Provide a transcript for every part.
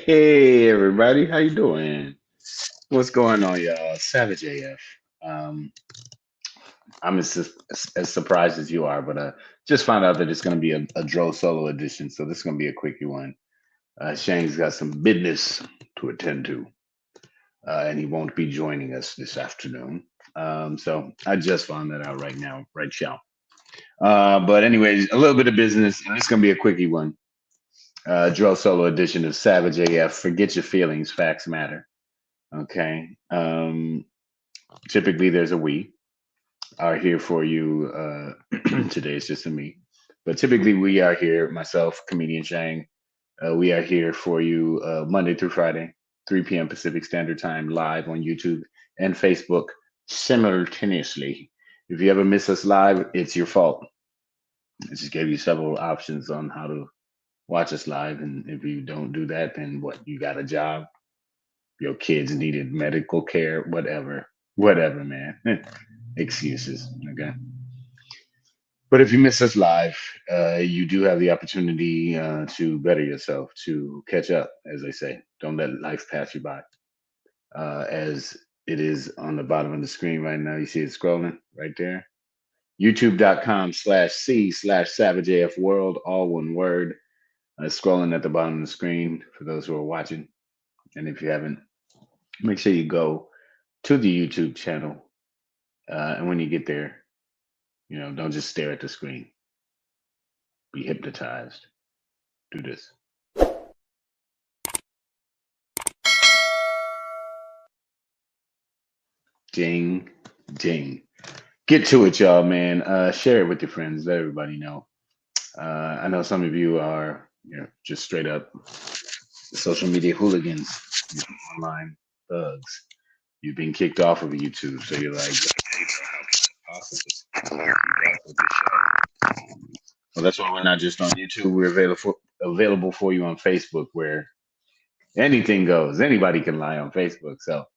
Hey, everybody, how you doing? What's going on, y'all? Savage AF. Um, I'm as surprised as you are, but just found out that it's going to be a Dro solo edition, so this is going to be a quickie one. Shane's got some business to attend to, and he won't be joining us this afternoon. So I just found that out right now, right, y'all. But anyways, a little bit of business, and it's going to be a quickie one. Dro solo edition of Savage AF. Forget your feelings, facts matter. Okay. Typically, there's a we are here for you. Today it's just a me, but typically we are here. Myself, comedian Shang. We are here for you Monday through Friday, 3 p.m. Pacific Standard Time, live on YouTube and Facebook simultaneously. If you ever miss us live, it's your fault. I just gave you several options on how to watch us live, and if you don't do that, then what? You got a job, your kids needed medical care, whatever, man. Excuses. Okay. But if you miss us live, you do have the opportunity to better yourself, to catch up, as they say. Don't let life pass you by. As it is on the bottom of the screen right now, you see it scrolling right there. YouTube.com/C/SavageAF World, all one word. Scrolling at the bottom of the screen for those who are watching. And if you haven't, make sure you go to the YouTube channel. And when you get there, don't just stare at the screen. Be hypnotized. Do this. Ding, ding. Get to it, y'all, man. Share it with your friends. Let everybody know. I know some of you are, just straight up social media hooligans, online thugs. You've been kicked off of YouTube, so you're like, hey, bro, how can I possibly keep up with this show? Well, that's why we're not just on YouTube. We're available for you on Facebook, where anything goes. Anybody can lie on Facebook. So,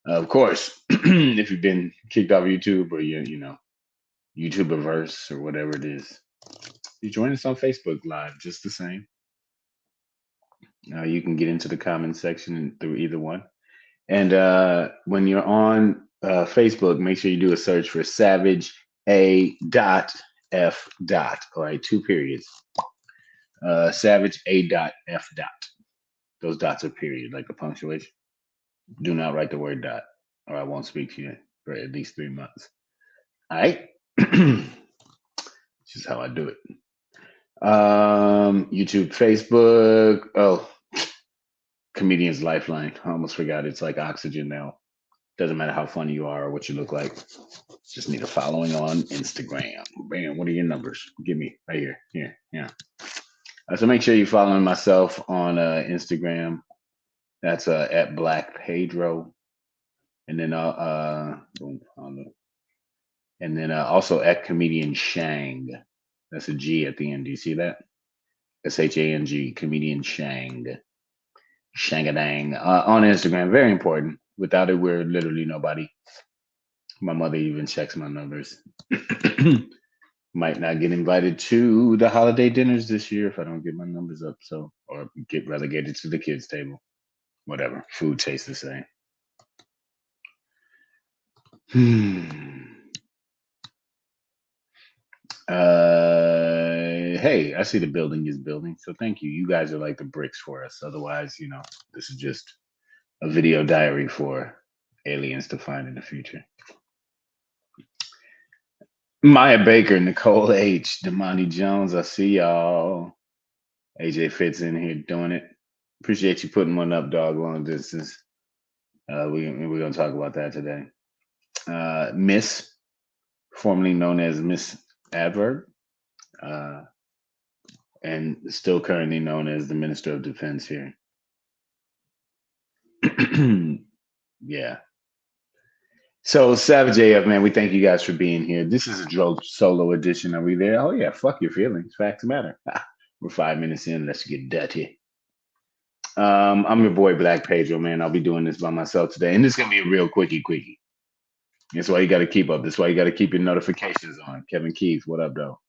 of course, if you've been kicked off YouTube, or YouTuberverse or whatever it is, you join us on Facebook Live just the same. You can get into the comment section through either one. And when you're on Facebook, make sure you do a search for Savage A dot F dot. All right, 2 periods. Savage A dot F dot. Those dots are period, like a punctuation. Do not write the word dot, or I won't speak to you for at least 3 months. All right. This is how I do it. YouTube, Facebook. Oh, Comedian's Lifeline. I almost forgot. It's like oxygen now. Doesn't matter how funny you are or what you look like. Just need a following on Instagram. Bam. What are your numbers? Give me right here. Here. Yeah. So make sure you're following myself on Instagram. That's at Black Pedro. And then also at Comedian Shang. That's a G at the end. Do you see that? SHANG, Comedian Shang. Shangadang. On Instagram. Very important. Without it, we're literally nobody. My mother even checks my numbers. Might not get invited to the holiday dinners this year if I don't get my numbers up. So, or get relegated to the kids' table. Whatever. Food tastes the same. Hey, I see the building is building, so thank you. You guys are like the bricks for us. Otherwise, this is just a video diary for aliens to find in the future. Maya Baker, Nicole H, Damani Jones, I see y'all. AJ Fitz in here doing it. Appreciate you putting one up, dog. Long distance. We're gonna talk about that today. Miss, formerly known as Miss Adverb. and still currently known as the Minister of Defense here. Yeah. So Savage AF, man, we thank you guys for being here. This is a Dro solo edition. Are we there? Oh yeah, fuck your feelings. Facts matter. We're 5 minutes in. Let's get dirty. I'm your boy Black Pedro, man. I'll be doing this by myself today, and this is gonna be a real quickie. That's why you got to keep up. That's why you got to keep your notifications on. Kevin Keith, what up, though?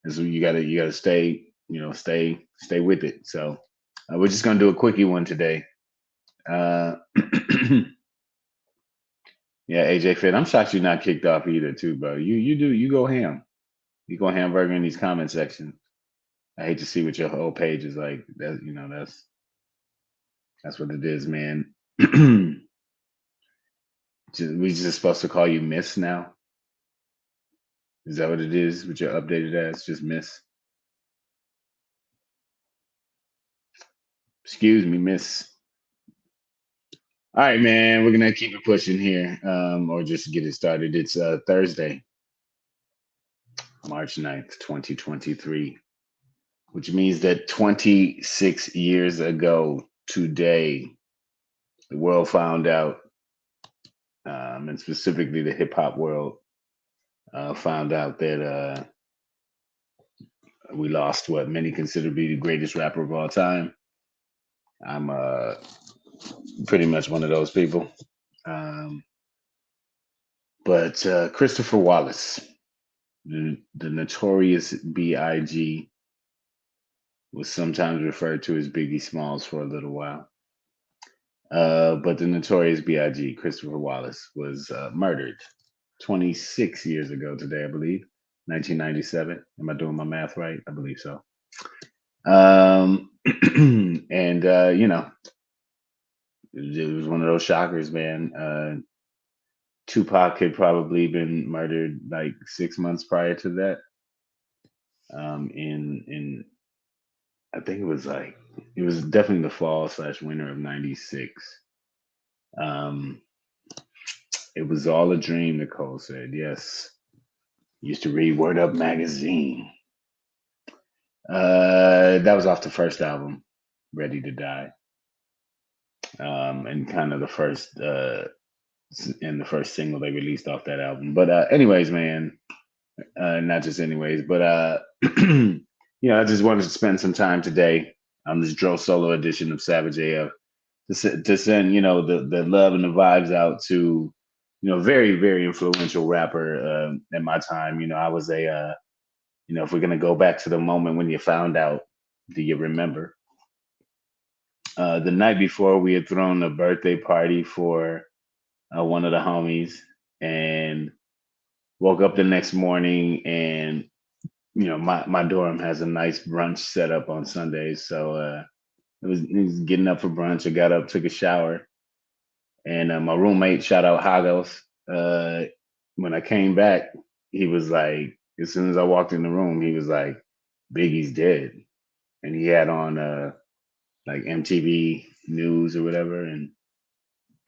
That's what you gotta stay, stay with it. So we're just gonna do a quickie one today. Uh, yeah, AJ Fit. I'm shocked you're not kicked off either, too, bro. You go ham. You go hamburger in these comment sections. I hate to see what your whole page is like. That's what it is, man. We just supposed to call you Miss now. Is that what it is? What you're updated as? Just Miss. Excuse me, Miss. All right, man. We're gonna keep it pushing here, or just get it started. It's Thursday, March 9th, 2023, which means that 26 years ago today, the world found out, and specifically the hip hop world, found out that we lost what many consider to be the greatest rapper of all time. I'm pretty much one of those people. Um, but Christopher Wallace, the notorious B.I.G., was sometimes referred to as Biggie Smalls for a little while. But the notorious B.I.G., Christopher Wallace, was murdered 26 years ago today, I believe, 1997. Am I doing my math right? I believe so. And, it was one of those shockers, man. Tupac had probably been murdered like 6 months prior to that. In I think it was definitely the fall slash winter of '96. Um, it was all a dream, Nicole said. Yes, used to read Word Up magazine. That was off the first album, Ready to Die, and kind of the first and the first single they released off that album. But anyways, man, not just anyways, but I just wanted to spend some time today on this Dro solo edition of Savage AF to send the love and the vibes out to very very influential rapper at my time. I was a if we're gonna go back to the moment when you found out, do you remember? The night before, we had thrown a birthday party for one of the homies, and woke up the next morning, and my dorm has a nice brunch set up on Sundays, so it was getting up for brunch. I got up, took a shower, and my roommate, shout out Hagos, when I came back, he was like, as soon as I walked in the room, he was like, Biggie's dead. And he had on like MTV News or whatever, and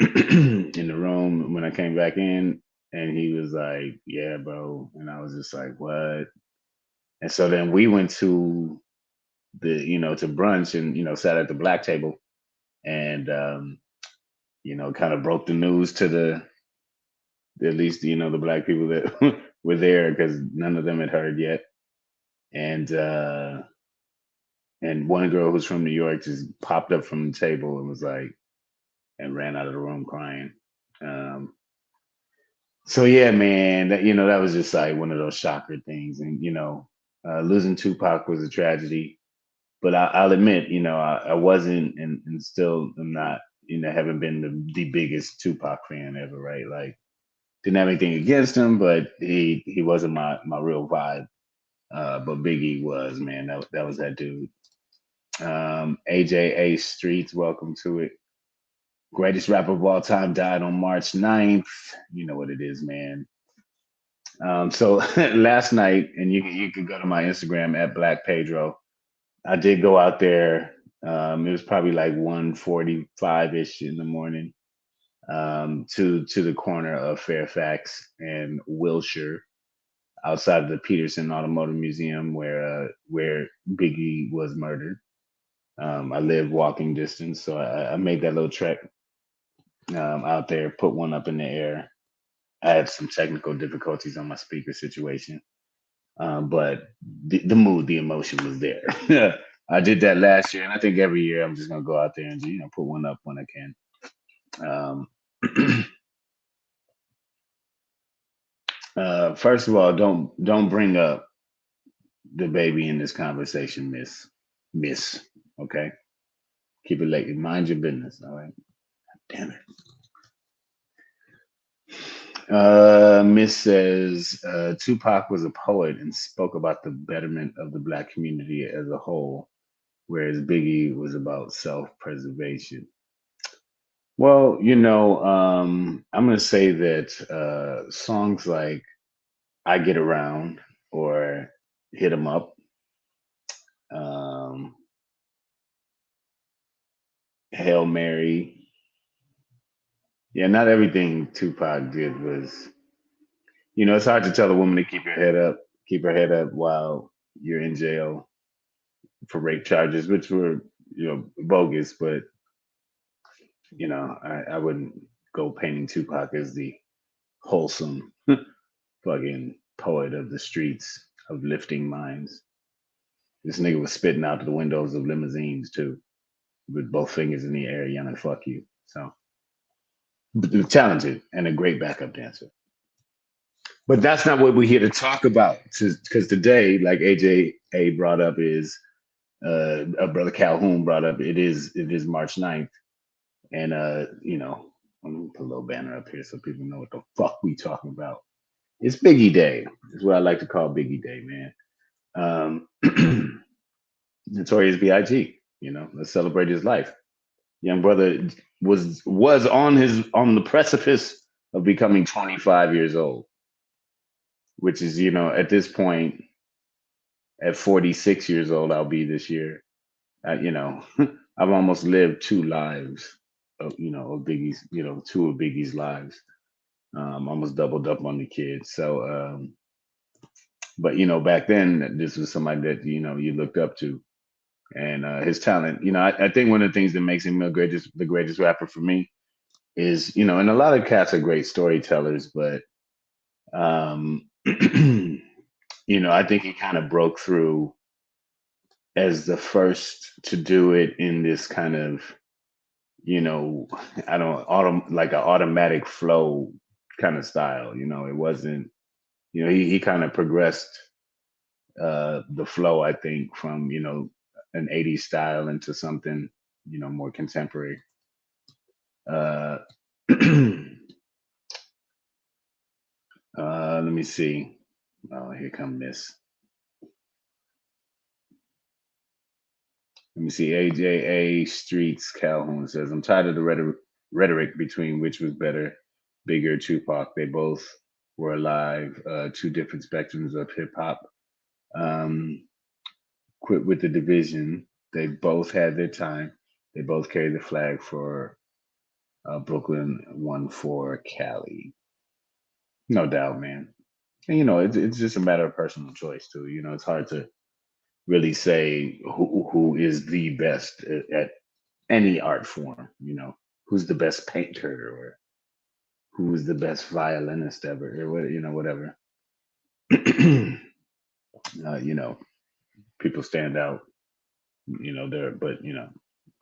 in the room when I came back in, and he was like, "Yeah, bro," and I was just like, "What?" And so then we went to to brunch, and sat at the black table, and kind of broke the news to the at least the black people that were there, because none of them had heard yet, and one girl who's from New York just popped up from the table and was like, and ran out of the room crying. Um, so yeah, man, that was just like one of those shocker things, and losing Tupac was a tragedy. But I'll admit, I wasn't, and still am not, haven't been the biggest Tupac fan ever, right? Like, didn't have anything against him, but he wasn't my real vibe. But Biggie was, man. That was that dude. AJA Streets, welcome to it. Greatest rapper of all time died on March 9th. You know what it is, man. So last night, and you could go to my Instagram at Black Pedro. I did go out there. It was probably like 1:45 ish in the morning, to the corner of Fairfax and Wilshire. outside of the Peterson Automotive Museum where Biggie was murdered. I live walking distance, so I made that little trek out there, put one up in the air. I had some technical difficulties on my speaker situation, but the mood, the emotion was there. I did that last year, and I think every year I'm just gonna go out there and put one up when I can. First of all, don't bring up the baby in this conversation, Miss. Okay, keep it late. Mind your business. All right. Damn it. Miss says Tupac was a poet and spoke about the betterment of the black community as a whole, whereas Biggie was about self-preservation. Well, I'm going to say that songs like "I Get Around" or "Hit 'Em Up," um, "Hail Mary." Yeah, not everything Tupac did was. It's hard to tell a woman to keep her head up while you're in jail for rape charges, which were bogus. But I wouldn't go painting Tupac as the wholesome fucking poet of the streets of lifting minds. This nigga was spitting out the windows of limousines too, with both fingers in the air, yelling "fuck you." So talented and a great backup dancer. But that's not what we're here to talk about. Because today, like AJA brought up, is brother Calhoun brought up, it is March 9th. And I'm gonna put a little banner up here so people know what the fuck we talking about. It's Biggie Day. It's what I like to call Biggie Day, man. Notorious B.I.G. Let's celebrate his life. Young brother was on the precipice of becoming 25 years old, which is at this point, at 46 years old, I'll be this year. I've almost lived two lives of Biggie's, two of Biggie's lives. Almost doubled up on the kid. So, but back then, this was somebody that you looked up to, and his talent. I think one of the things that makes him the greatest rapper for me is and a lot of cats are great storytellers, but I think he kind of broke through as the first to do it in this kind of you know I don't like an automatic flow kind of style. It wasn't. He kind of progressed the flow, I think, from an 80s style into something more contemporary. uh let me see. Oh, here come Miss. Let me see. AJA Streets Calhoun says, I'm tired of the rhetoric between which was better, Bigger, Tupac. They both were alive, two different spectrums of hip hop. Um, quit with the division. They both had their time. They both carried the flag for Brooklyn, one for Cali. No doubt, man. And it's just a matter of personal choice too. It's hard to really say who is the best at any art form. Who's the best painter or who's the best violinist ever or whatever. You know, people stand out. There, but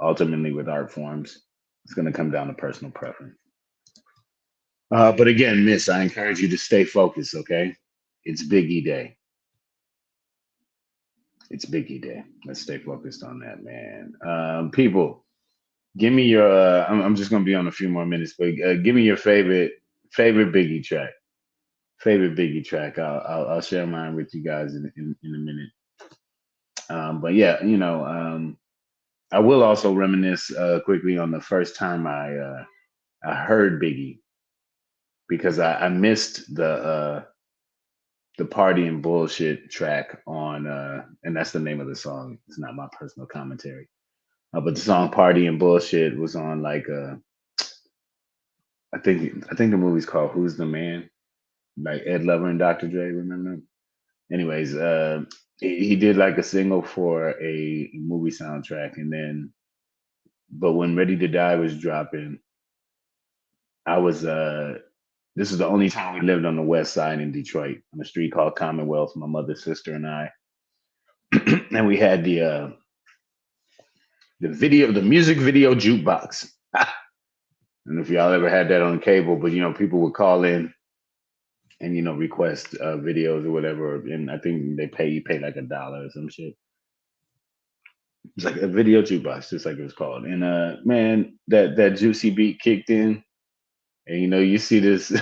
ultimately with art forms, it's going to come down to personal preference. But again, Miss, I encourage you to stay focused. Okay, it's Biggie Day. It's Biggie Day. Let's stay focused on that, man. People, give me your. I'm just gonna be on a few more minutes, but give me your favorite Biggie track. Favorite Biggie track. I'll share mine with you guys in a minute. But yeah, I will also reminisce quickly on the first time I heard Biggie because I missed the party and bullshit track on and that's the name of the song. It's not my personal commentary. But the song "Party and Bullshit" was on like I think the movie's called "Who's the Man." like Ed Lover and Dr. Dre. Remember them? Anyways, he did like a single for a movie soundtrack, and then but when Ready to Die was dropping, I was this is the only time we lived on the west side in Detroit on a street called Commonwealth, my mother's sister and I. And we had the music video jukebox. I don't know if y'all ever had that on cable, but people would call in and request videos or whatever, and I think you pay like $1 or some shit. It's like a video jukebox, just like it was called. And man, that juicy beat kicked in, and you see this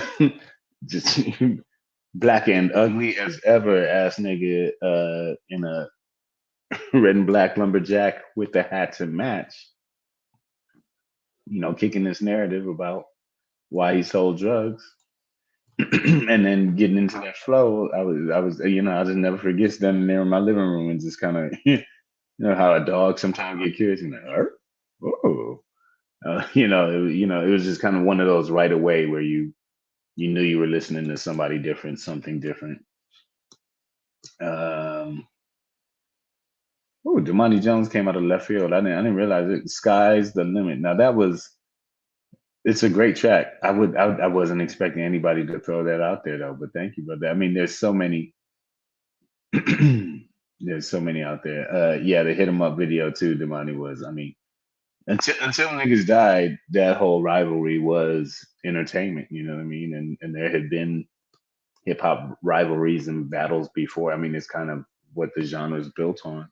just black and ugly as ever ass nigga in a red and black lumberjack with the hat to match, kicking this narrative about why he sold drugs. And then getting into that flow, I just never forget standing there in my living room and just kind of, how a dog sometimes get curious and like, "Arr, oh, it was just kind of one of those right away where you knew you were listening to somebody different, something different. Um, oh, Damani Jones came out of left field. I didn't realize it. Sky's the limit. Now it's a great track. I wasn't expecting anybody to throw that out there though, but thank you, brother. I mean, there's so many. There's so many out there. Yeah, the hit 'em up video too. Damani was. I mean, until niggas died, that whole rivalry was entertainment. You know what I mean? And there had been hip hop rivalries and battles before. I mean, it's kind of what the genre is built on.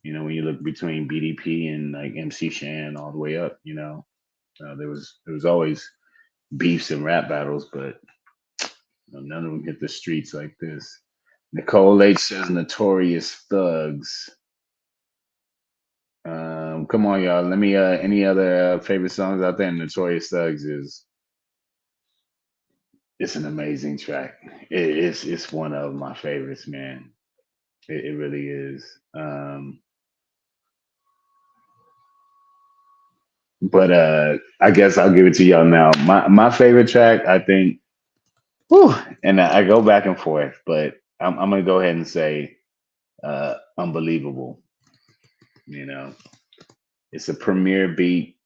When you look between BDP and like MC Shan all the way up, there was always beefs and rap battles, but none of them hit the streets like this. Nicole H says Notorious Thugs. Come on, y'all. Let me. Any other favorite songs out there? Notorious Thugs is it's an amazing track. It's one of my favorites, man. It really is. But I guess I'll give it to y'all now. My favorite track, I think. Whew, and I go back and forth, but I'm gonna go ahead and say "Unbelievable." You know, it's a premiere beat,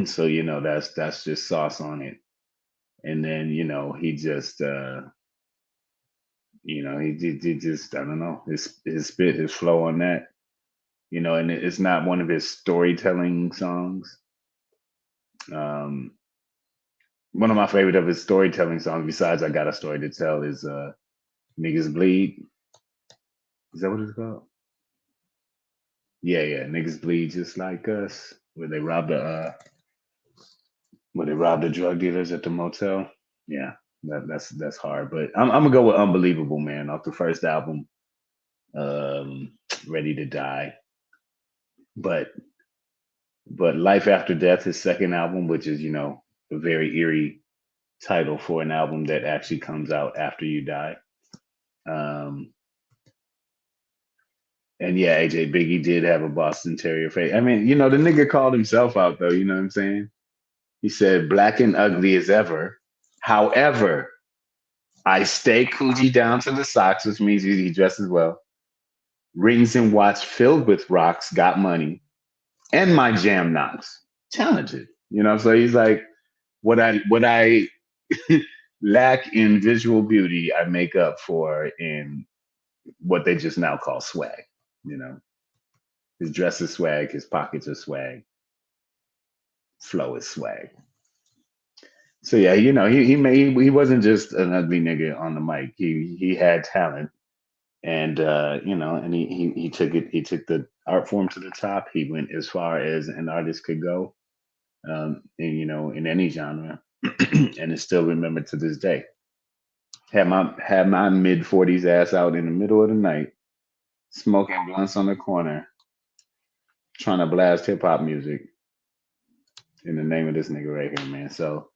so that's just sauce on it. And then he just he just, I don't know, his spit, his flow on that. And it's not one of his storytelling songs. Um, one of my favorite of his storytelling songs, besides "I Got a Story to Tell," is "Niggas Bleed." Is that what it's called? Yeah, yeah, "Niggas Bleed Just Like Us," where they robbed the drug dealers at the motel. Yeah, that's hard, but I'm gonna go with "Unbelievable," man, off the first album, um, "Ready to Die." But "Life After Death," his second album, which is a very eerie title for an album that actually comes out after you die. Um, and yeah, AJ Biggie did have a Boston Terrier face. I mean, the nigga called himself out though. You know what I'm saying? He said, "Black and ugly as ever. However, I stay Coogee down to the socks," which means he dresses well. "Rings and watch filled with rocks. Got money, and my jam knocks. Talented." So he's like, what I lack in visual beauty, I make up for in what they just now call swag. You know, his dress is swag, his pockets are swag, flow is swag. So yeah, he wasn't just an ugly nigga on the mic. He had talent, and and he took the art form to the top. He went as far as an artist could go, in any genre, and is still remembered to this day. Had my mid 40s ass out in the middle of the night, smoking blunts on the corner, trying to blast hip hop music in the name of this nigga right here, man. So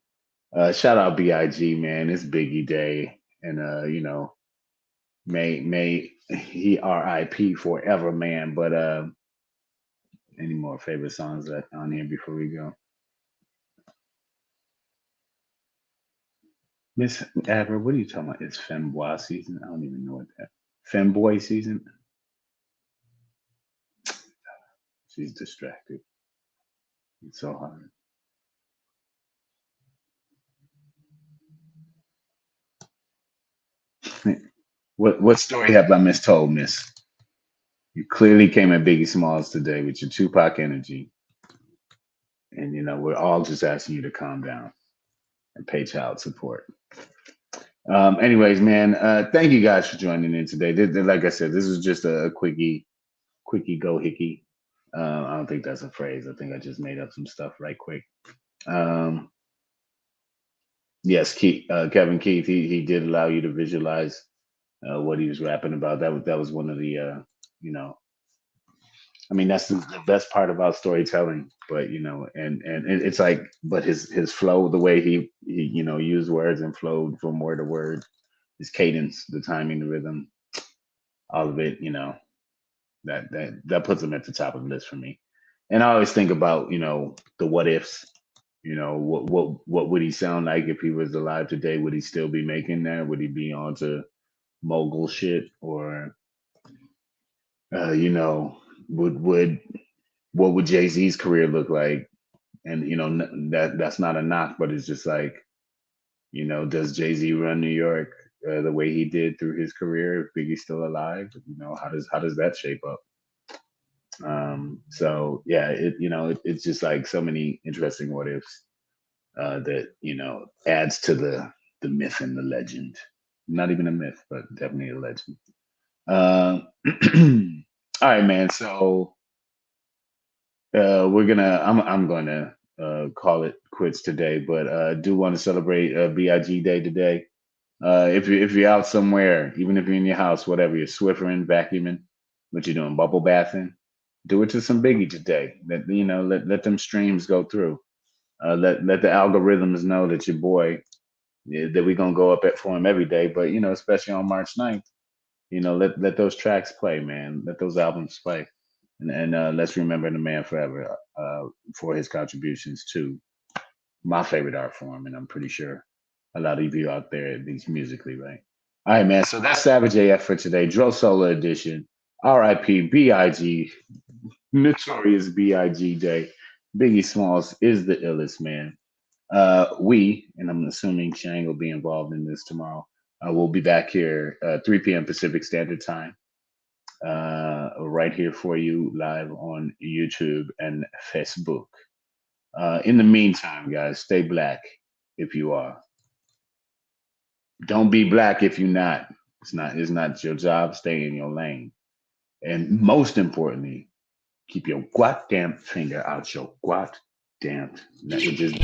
shout out B.I.G, man. It's Biggie Day. And may he R.I.P forever, man. But any more favorite songs on here before we go? Miss Abra, what are you talking about? It's femboy season. I don't even know what that. Femboy season. She's distracted. It's so hard. What story have I mistold, Miss? You clearly came at Biggie Smalls today with your Tupac energy, and we're all just asking you to calm down and pay child support. Anyways, man, thank you guys for joining in today. Like I said, this is just a quickie go hickey. I don't think that's a phrase. I think I just made up some stuff right quick. Um, yes, Kevin Keith, he did allow you to visualize what he was rapping about. That was one of the you know I mean, that's the best part about storytelling. But it's like, but his flow, the way he used words and flowed from word to word, his cadence, the timing, the rhythm, all of it, that puts him at the top of the list for me. And I always think about the what ifs. What would he sound like if he was alive today? Would he still be making that? Would he be on to mogul shit? Or you know would what would Jay-Z's career look like? And that's not a knock, but it's just like, does Jay-Z run New York the way he did through his career if Biggie's still alive? How does that shape up? So yeah, it's just like so many interesting what ifs that adds to the myth and the legend. Not even a myth, but definitely a legend. uh, all right, man, so I'm gonna call it quits today, but do want to celebrate Big Day today. If you're out somewhere, even if you're in your house, whatever, you're swiffering, vacuuming, what you're doing, bubble bathing, do it to some Biggie today. Let them streams go through. Let the algorithms know that your boy, that we're gonna go up at for him every day. But especially on March 9th, let those tracks play, man. Let those albums play, and let's remember the man forever for his contributions to my favorite art form, and I'm pretty sure a lot of you out there, at least musically, right? All right, man. So that's Savage AF for today. Dro Solo edition. R.I.P. B.I.G. Notorious B.I.G. Day. Biggie Smalls is the illest man. And I'm assuming Shang will be involved in this tomorrow. We'll be back here 3 p.m. Pacific Standard Time, right here for you live on YouTube and Facebook. In the meantime, guys, stay black if you are. Don't be black if you're not. It's not your job. Stay in your lane. And most importantly, keep your goddamn finger out your goddamn. Just